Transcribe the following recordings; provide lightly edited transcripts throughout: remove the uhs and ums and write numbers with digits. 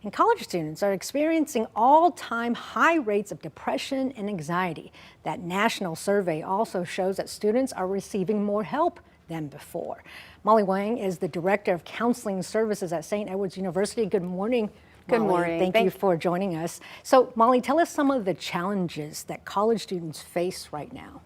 And college students are experiencing all-time high rates of depression and anxiety. That national survey also shows that students are receiving more help than before. Molly Wang is the Director of Counseling Services at St. Edward's University. Good morning, Molly. Good morning. Thank you for joining us. So, Molly, tell us some of the challenges that college students face right now.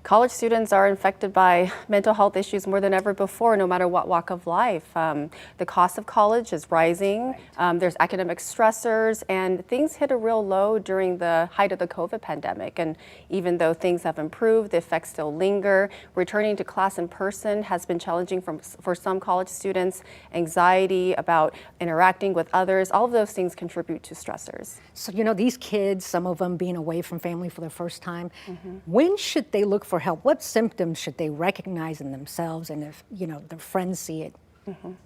College students are infected by mental health issues more than ever before, no matter what walk of life. The cost of college is rising. There's academic stressors, and things hit a real low during the height of the COVID pandemic. And even though things have improved, the effects still linger. Returning to class in person has been challenging for some college students. Anxiety about interacting with others, all of those things contribute to stressors. So, you know, these kids, some of them being away from family for the first time, when should they look for help? What symptoms should they recognize in themselves? And if, you know, their friends see it,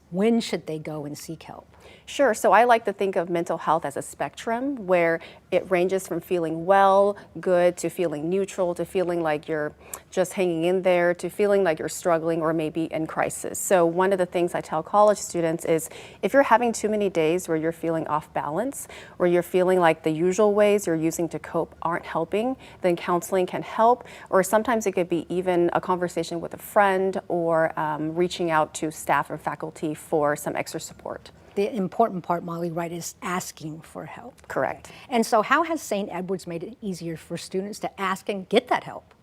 when should they go and seek help? Sure. So I like to think of mental health as a spectrum where it ranges from feeling well, good, to feeling neutral, to feeling like you're just hanging in there, to feeling like you're struggling or maybe in crisis. So one of the things I tell college students is if you're having too many days where you're feeling off balance, or you're feeling like the usual ways you're using to cope aren't helping, then counseling can help. Or sometimes it could be even a conversation with a friend or reaching out to staff or faculty for some extra support. The important part, Molly, right, is asking for help. Correct. And so how has St. Edward's made it easier for students to ask and get that help?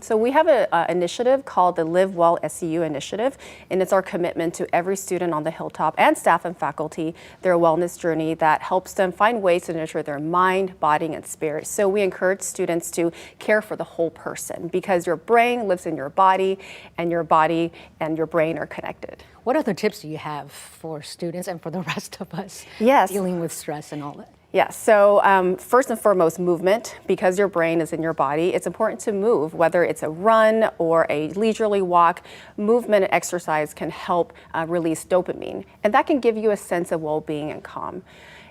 So we have an initiative called the Live Well SEU initiative, and it's our commitment to every student on the Hilltop and staff and faculty, their wellness journey that helps them find ways to nurture their mind, body, and spirit. So we encourage students to care for the whole person because your brain lives in your body and your brain are connected. What other tips do you have for students and for the rest of us dealing with stress and all that? Yeah, so first and foremost, movement. Because your brain is in your body, it's important to move, whether it's a run or a leisurely walk. Movement and exercise can help release dopamine, and that can give you a sense of well-being and calm.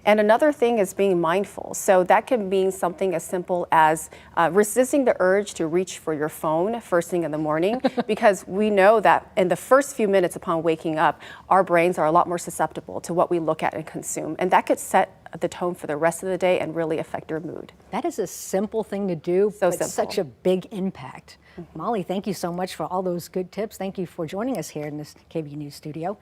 And another thing is being mindful. So that can mean something as simple as resisting the urge to reach for your phone first thing in the morning, because we know that in the first few minutes upon waking up, our brains are a lot more susceptible to what we look at and consume. And that could set the tone for the rest of the day and really affect your mood. That is a simple thing to do, but simple. Such a big impact. Molly, thank you so much for all those good tips. Thank you for joining us here in this KVUE News studio.